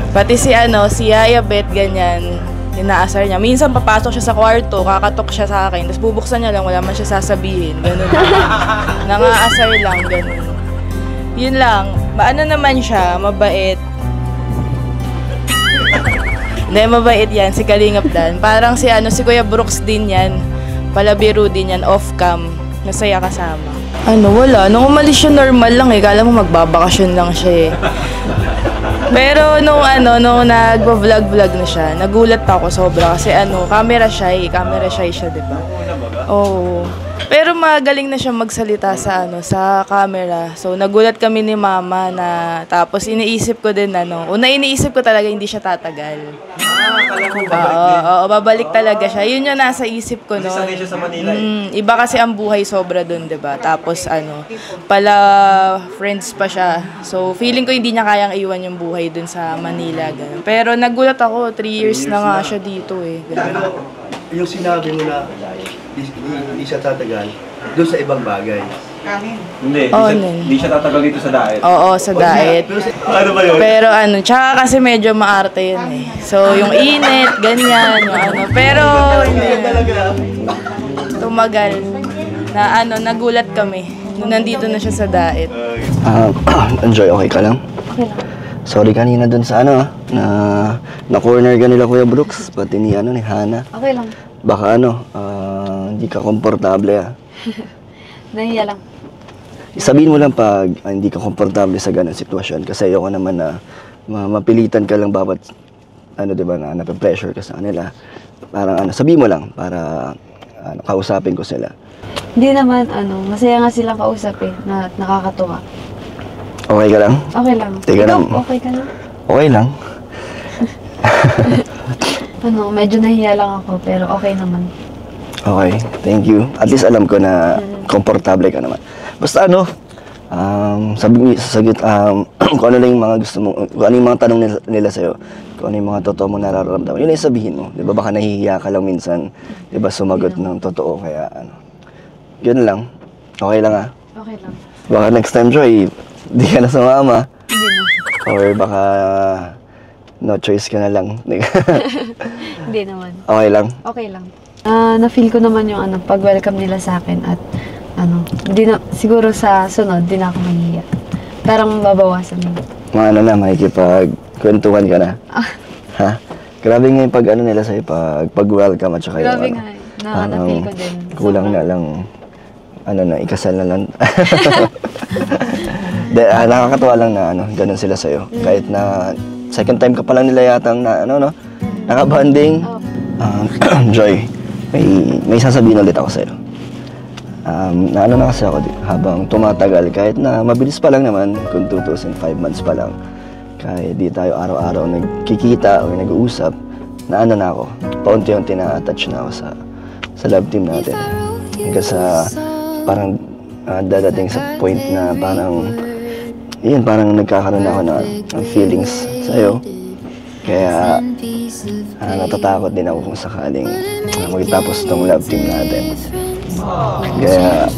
Pati si Yaya Bet ganyan. Inaasar niya. Minsan papasok siya sa kwarto, kakatok siya sa akin, tapos bubuksan niya lang, wala man siya sasabihin. Ganun. Nangaasar lang, ganun. Yun lang. Naman siya, mabait. Hindi, mabait yan, si Kalingap Dan. Parang si Kuya Brooks din yan. Palabiro din yan, off-cam. Masaya kasama. Wala. Nung umalis siya, normal lang Kala mo magbabakasyon lang siya Pero nung nagvo-vlog na siya, nagulat ako sobra kasi camera shy siya, 'di ba? Oo. Pero magaling na siya magsalita sa camera. So nagulat kami ni mama na tapos iniisip ko din iniisip ko talaga hindi siya tatagal. Oo, babalik talaga siya. Yun yung nasa isip ko noon. Sanay siya sa Manila. Iba kasi ang buhay sobra doon, 'di ba? Tapos pala friends pa siya. So feeling ko hindi niya kayang iwan yung buhay doon sa Manila ganun. Pero nagulat ako, 3 years na nga siya dito Pero yung sinabi mo na hindi siya tatagal doon sa ibang bagay. Hindi siya tatagal dito sa diet. Oo, sa diet. Ano ba yun? Pero tsaka kasi medyo maarte yun So, yung init, ganyan, yung Pero, hindi tumagal na nagulat kami nung nandito na siya sa diet. Enjoy, okay ka lang? Okay lang. Sorry kanina dun sa na corner ka nila Kuya Brooks, pati ni Hana. Okay lang. Baka hindi ka komportable Nahiya lang. Sabihin mo lang pag hindi ka komportable sa ganung sitwasyon kasi ayoko naman na mapilitan ka lang bawat diba na nape-pressure ka sa kanila. Parang sabihin mo lang para kausapin ko sila. Hindi naman, masaya nga silang kausap na nakakatuwa. Okay ka lang? Okay lang. Teka lang. Okay ka lang? Okay lang. Medyo nahiya lang ako, pero okay naman. Okay, thank you. At least alam ko na komportable ka naman. Basta sasagot, kung ano lang yung mga gusto mo, kung ano yung mga tanong nila sa'yo, kung ano yung mga totoo mo nararamdaman, yun yung sabihin mo. Di ba baka nahihiya ka lang minsan, di ba sumagot ng totoo, kaya yun lang. Okay lang Okay lang. Baka next time, Joy, di ka na sumama. Hindi na. Or baka no choice ka na lang. Hindi naman. Okay lang? Okay lang. Na-feel ko naman yung pag-welcome nila sa akin at siguro sa sunod, di na ako mahihiya. Parang babawasan mo. Makikipagkwentuhan ka na. Ha? Grabe nga yung pag ano nila sa'yo, pag-welcome at saka yung Grabe ano. nga eh. Na-feel ko din. Kulang na lang, ano na, ikasal na lang. Nakakatuwa lang na ano, ganun sila sa'yo. Kahit na second time ka pa lang nila yatang na, ano, no? Nakabanding. Joy, may sasabihin ulit ako sa'yo. Na ano na kasi ako habang tumatagal, kahit na mabilis pa lang naman, kung 2,005 months pa lang, kahit di tayo araw-araw nagkikita o nag-uusap, na ano na ako, paunti-unti na attach na ako sa love team natin. Hanggang sa parang dadating sa point na parang nagkakaroon ako ng feelings sa'yo. Kaya natatakot din ako kung sakaling magtapos tong love team natin. Kaya,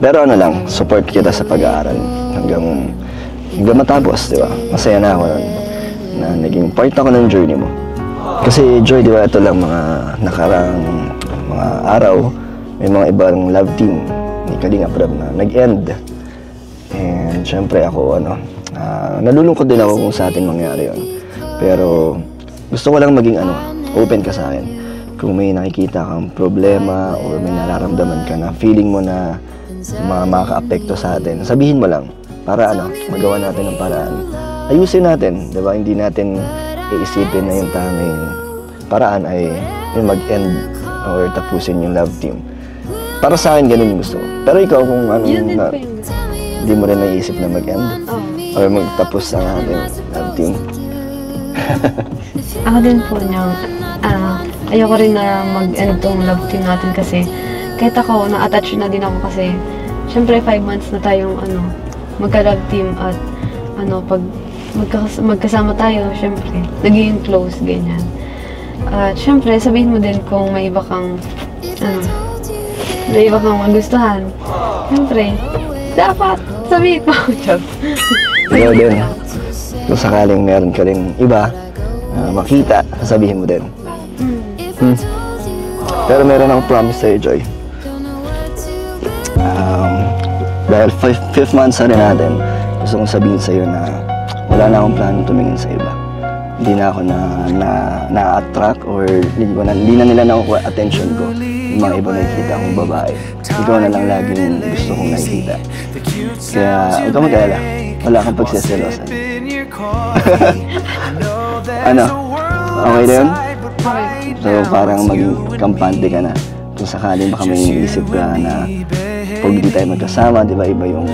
pero ano lang, support kita sa pag-aaral hanggang matapos, di ba? Masaya na ako na naging part ako ng journey mo. Kasi Joy, di ba, ito lang mga nakarang mga araw, may mga ibang love team ni Kalingap Rab na nag-end. And syempre ako, nalulungkot din ako kung sa atin mangyari yun. Pero gusto ko lang maging open ka sa akin. Kung may nakikita kang problema or may nararamdaman ka na feeling mo na makaka-apekto sa atin, sabihin mo lang para magawa natin ng paraan. Ayusin natin, 'di ba? Hindi natin iisipin na yung tanging paraan ay yung mag-end or tapusin yung love team. Para sa akin ganun yung gusto ko. Pero ikaw kung hindi mo rin naiisip na mag-end or magtapos ang ating love team. Ako din po niyang, ayoko rin na mag-end tong love team natin kasi kahit ako, na-attach na din ako kasi syempre 5 months na tayong magka-love team at pag magkasama tayo, syempre, naging close, ganyan. At syempre, sabihin mo din kung may iba kang magustuhan. Syempre, dapat sabihin mo. Ikaw din, kung sakaling meron ka rin iba, makita, sabihin mo din. Pero meron akong promise sa'yo, Joy. Dahil 5th month na rin natin, gusto kong sabihin sa'yo na wala na akong plano tumingin sa iba. Hindi na ako na-attract or hindi na nila nakukuha attention ko yung mga iba nakikita akong babae. Ikaw na lang laging gusto kong nakikita. Kaya huwag ka mag-alala, wala kang pagsiselosan. Okay na yun? So parang maging kampante ka na. Kung sakaling baka may iniisip ka na pag di tayo magkasama, di ba, iba yung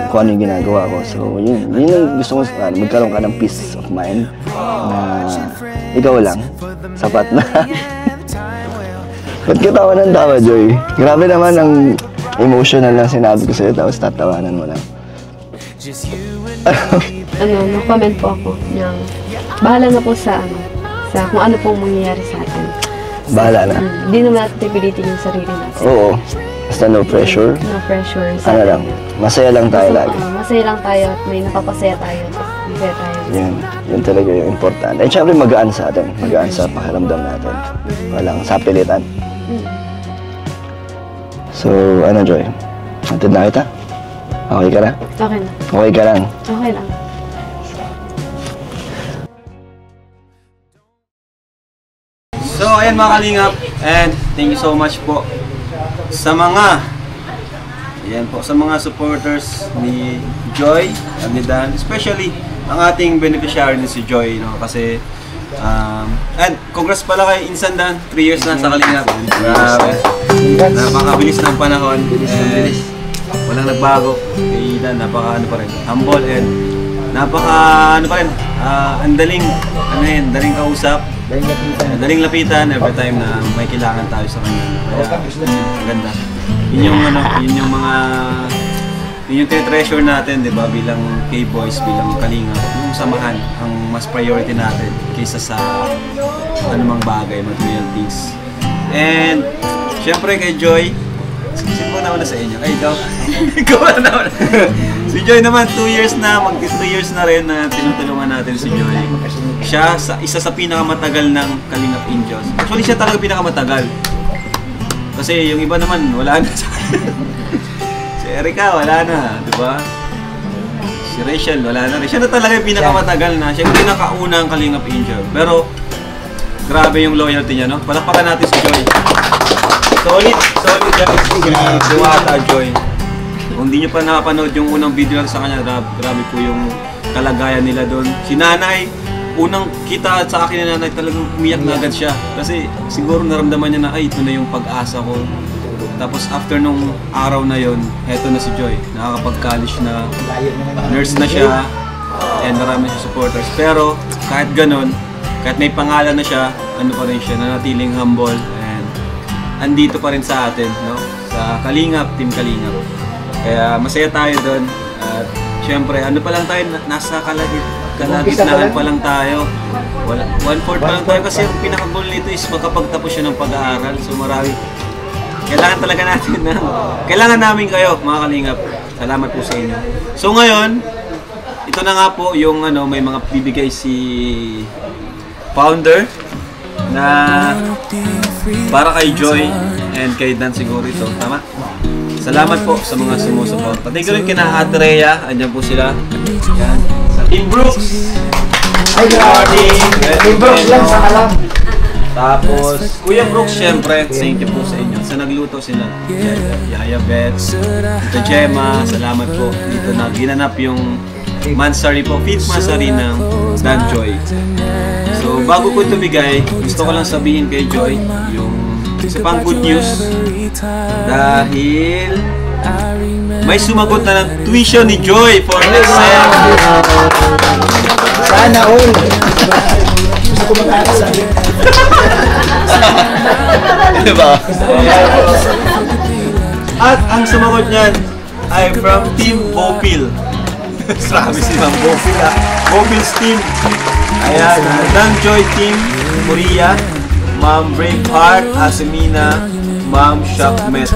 kung ano yung ginagawa ko. So yun yung gusto ko, magkaroon ka ng peace of mind na ikaw lang, sapat na. Ba't ka tawa ng tawa, Joy? Grabe naman ang emotional na sinabi ko sa'yo, tapos tatawanan mo lang. No-comment po ako ng bahala na po sa kung ano pong mangyayari sa atin. Bahala na. Hindi naman natin pilitin yung sarili natin. Oo. Basta no pressure. No pressure. Lang, masaya lang tayo lagi. Masaya lang tayo at may napapasaya tayo. Masaya tayo. Yun talaga yung importante. And syempre magaan sa atin. Magaan sa pakiramdam natin. Walang sapilitan. So, Joy? Hatid na kita? Okay ka na? Okay na. Okay ka lang? Okay lang. So, ayan mga kalingap, and thank you so much po sa mga supporters ni Joy at ni Dan, especially ang ating beneficiary na si Joy, no? Kasi and congrats pala kay Insan Dan, 3 years na sa kalingap. Grabe. Napakabilis ng panahon. Walang nagbago. Kay Dan, pa rin, humble and ang daling kausap. Daling lapitan every time na may kailangan tayo sa kanya. Maganda. Yun yung treasure natin, di ba, bilang K-Boys, bilang Kalingap. Yung samahan, ang mas priority natin kaysa sa anumang bagay, material things. And, syempre kay Joy, sino ko naman na sa inyo? Ay, ikaw. Ikaw na. Si Joy naman, 2 years na, 2 years na rin na tinutulungan natin si Joy. Siya, isa sa pinakamatagal ng Kalingap Angels. Actually, siya talaga pinakamatagal. Kasi yung iba naman, wala na sa si Erica, wala na, di ba? Si Rachel, wala na rin. Siya na talaga yung pinakamatagal na. Siya yung pinakaunang Kalingap Angel. Pero, grabe yung loyalty niya, no? Palakpakan natin si Joy. Solid guys. Duwata, Joy. Kung hindi nyo pa nakapanood yung unang video sa kanya, grabe po yung kalagayan nila doon. Si Nanay, unang kita sa akin na Nanay, talagang umiyak na agad siya. Kasi siguro naramdaman niya na, ay, ito na yung pag-asa ko. Tapos after nung araw na yon, eto na si Joy. Nakakapag-college na, nurse na siya, and marami siya supporters. Pero kahit ganon, kahit may pangalan na siya, ano pa rin siya, nanatiling humble, and andito pa rin sa atin, no? Sa Kalingap, Team Kalingap. Kaya masaya tayo doon. At syempre, ano pa lang tayo, nasa kalagitnaan pa lang tayo. 1/4 pa lang tayo kasi yung pinaka-goal nito is makapagtapos siya ng pag-aaral. So marami. Kailangan talaga natin na, kailangan namin kayo, mga Kalingap. Salamat po sa inyo. So ngayon, ito na nga po yung may mga bibigay si founder na para kay Joy and kay Dan siguro ito. Tama? Salamat po sa mga sumusuport. Pati ko rin kina Ate Rhea, andyan po sila. Yan. Sa Team Brooks. Ay, grabe. Team Brooks lang sa alam. Tapos, Kuya Brooks, syempre, thank you po sa inyo. Sa nagluto sila, Yaya Beth, Tita Gemma, salamat po. Dito na ginanap yung Mansari po, 5th Mansari ng Dan Joy. So, bago ko ito bigay, gusto ko lang sabihin kay Joy yung isa pang good news. Dahil may sumagot na ng tuition ni Joy for next sem. Sana all. Gusto ko mag-aaral. Diba? At ang sumagot niyan ay from Team Bopil. Sabi si Ma'am Bopil Bopil's team. Ayan, Dan Joy Team, Korea, Ma'am Braveheart, Asimina, Ma'am Shockmet.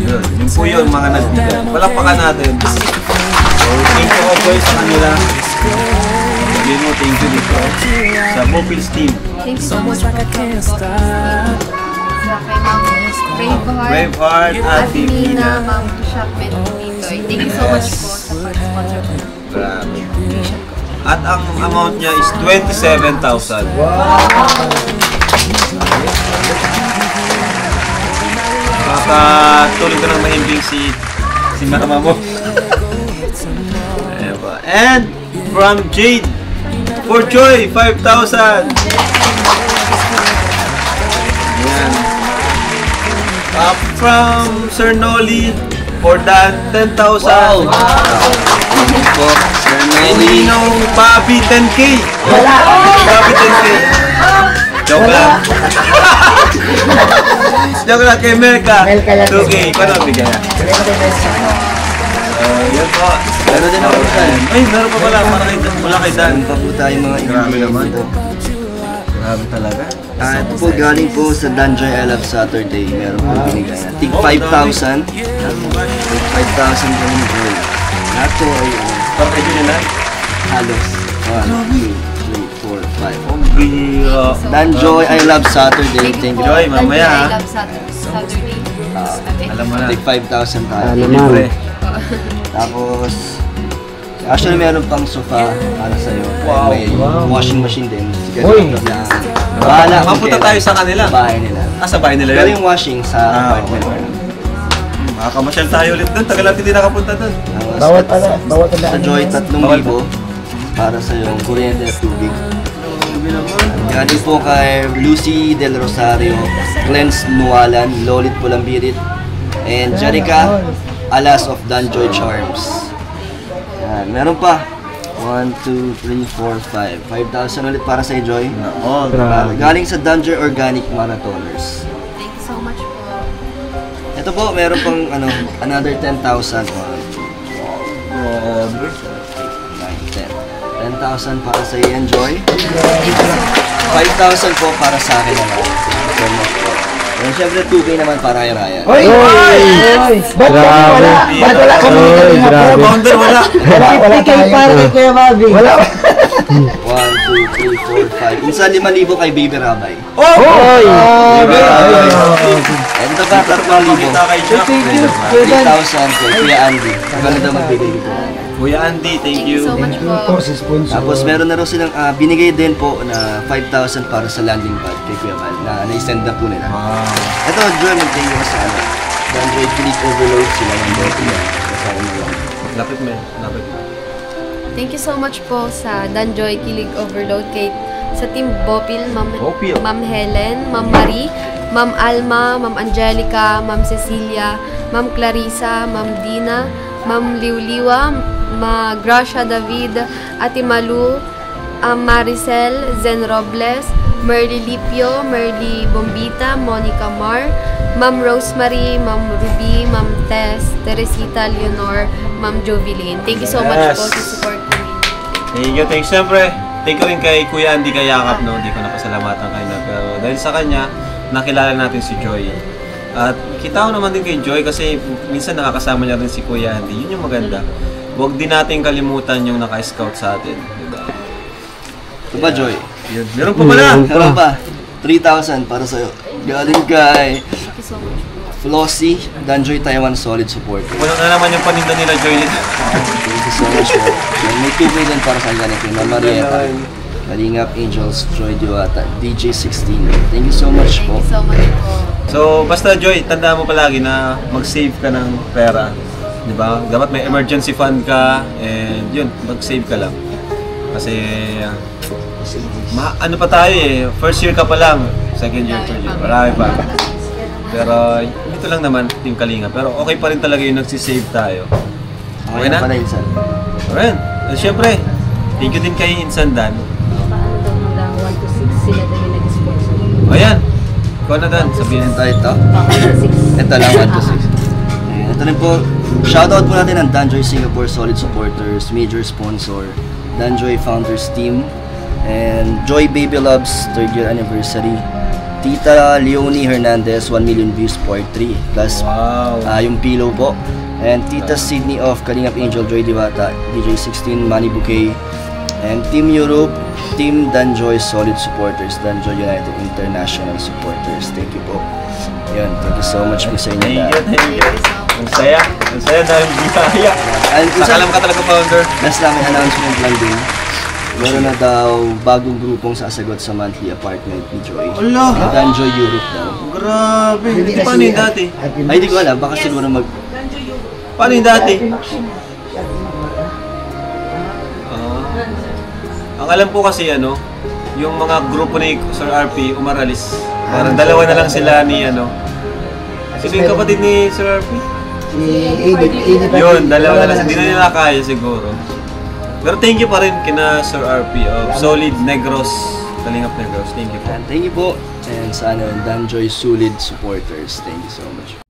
Yun po yun mga nagbigay. Palakpakan natin. So, thank you all boys sa kanila. Sabihin mo, thank you dito sa Bopil's team. Thank you so much for Braveheart, Ate Mina, Ma'am Shockmet, Titoy. Thank you so much po sa pag-sponsor po. Grabe. At ang amount niya is 27,000. Makatulog ka ng mahimbing si mama mo. And from Jade, for Joy, 5,000. Ayan. From Sir Noli, for Dan, 10,000. Wow. Sir Noli. Ninong Bobby, 10K. Wala. Bobby, 10K. Joke lang. Joke lang kay Melka. 2K. Paano bigyan? Yan po. Meron din ako Dan. Ay, meron pa pala. Wala kay Dan. Pa po tayo mga Grabe naman. Grabe talaga. Ito po galing po sa Dan Joy I Love Saturday. Meron po binigay na. Tig 5,000. Tig 5,000 po ni Joy. Lahat po ay Pag-edyo nila? halos 1, 2, 3, 4, 5. Oh, bira. Dan Joy I Love Saturday. Thank you. Joy, mamaya ha. I love Saturday. Alam mo na. Tig 5,000 tayo. Libre. Tapos, actually meron pang sofa para sa'yo. Wow. May washing machine din. Uy. Bahala. Mapunta tayo sa kanila. Bahay nila. Sa bahay nila Pero yun? yung washing sa apartment. Makakamasyal tayo ulit doon. Tagal natin hindi nakapunta doon. Bawat ang Sa Joy, 3,000 para sa yung kuryente at tubig. Galing po kay Lucy Del Rosario, Cleanse Nualan, Lolit Pulambirit, and Jerica Alas of Dan Joy Charms. Yan, meron pa. 1, 2, 3, 4, 5. 5,000 ulit para sa Joy. Oo, Galing sa Dan Joy Organic Marathoners. Thank you so much po. Ito po, meron pang another 10,000. 1, 2, 10,000 para sa Enjoy. 5,000 po para sa akin naman. So much po. And syempre 2K naman para kay Ryan. Oy! Ba't wala? Ba't wala sa mga Kalingap? Founder, wala. Wala tayo para kay Kuya Bobby. Wala. 1, 2, 3, 4, 5. Minsan 5,000 kay Baby Rabay. Oy! And Ito pa, 3,000. Kita kay Jack. 3,000 kay Kuya Andy. Maganda daw magbigay dito. Kuya Andy, thank you. so much po. Po, si sponsor. Tapos meron na raw silang binigay din po na 5,000 para sa landing pad kay Kuya Val na na-send na po nila. Wow. Ito, John, thank you sa ano. Android Click Overload sila ng bote niya. Kasama mo lang. Lapit mo, lapit mo. Thank you so much po sa Danjoy Kilig Overload kay sa Team Bopil, Bopil. Ma'am Helen, Ma'am Marie, Ma'am Alma, Ma'am Angelica, Ma'am Cecilia, Ma'am Clarissa, Ma'am Dina, Ma'am Liuliwa, Ma Gracia David, Ate Malu, Maricel, Zen Robles, Merly Lipio, Merly Bombita, Monica Mar, Ma'am Rosemary, Ma'am Ruby, Ma'am Tess, Teresita Leonor, Ma'am Jovelyn. Thank you so much po sa support po ninyo. Thank you, thanks. Siyempre, thank you rin kay Kuya Andy Kayakap, no? Hindi ko napasalamatan kayo na. Pero dahil sa kanya, nakilala natin si Joy. At kita ko naman din kay Joy kasi minsan nakakasama niya rin si Kuya Andy. Yun yung maganda. Huwag din natin kalimutan yung naka-scout sa atin. Diba? Ito ba, Joy? Yun. Meron pa pala! Meron pa. 3,000 para sa'yo. Galing kay Thank you so much. Flossie, Danjoy Taiwan Solid Support. Wala na naman yung paninda nila, Joy. Thank you so much po. May 2K din para sa ganito. Mama Marieta, Kalingap Angels, Joy Diwata, DJ16. Thank you so much po. Thank you so much po. So, basta Joy, tandaan mo palagi na mag-save ka ng pera. Diba? Dapat may emergency fund ka and yun, mag-save ka lang. Kasi, ano pa tayo eh, first year ka pa lang, second year, third year, marami pa. Pero, ito lang naman, Team Kalinga. Pero okay pa rin talaga yung nagsisave tayo. Okay na? Pala Insan. Alright. At syempre, thank you din kay Insan Dan. Paano daw mag 1 to 6 sila daw yung nag-sponsor? Ayan. Ikaw na Dan, sabihin. Ito. 1 to 6. Ito lang, 1 to 6. Ayan, ito rin po. Shoutout po natin ang Danjoy Singapore Solid Supporters, major sponsor, Danjoy Founders Team, and Joy Baby Loves 3rd year anniversary. Tita Leonie Hernandez, 1 million views, part 3. Plus, yung pillow po. And Tita Sydney of Kalingap Angel, Joy Diwata, DJ16, Manny Bouquet. And Team Europe, Team Danjoy Solid Supporters, Danjoy United International Supporters. Thank you po. Yan, thank you so much po sa inyo lahat. Thank you. Ang saya. Ang saya na yung bihaya. Nakalam ka talaga, founder. Last namin announcement lang din. Meron na daw bagong grupong sasagot sa monthly apartment ni Joy. Ala! Danjoy Europe daw. Grabe. Paano yung dati? Ay, hindi ko alam. Baka siguro Paano yung dati? Ang alam ko kasi yung mga grupo ni Sir RP umaralis. Parang dalawa na lang sila ni Sino yung kapatid ni Sir RP? Yun, dalawa na lang. Hindi na nila kaya siguro. Pero thank you pa rin kina Sir RP of Solid Negros, Kalingap Negros. Thank you po. Thank you po. And sa Danjoy Solid Supporters. Thank you so much.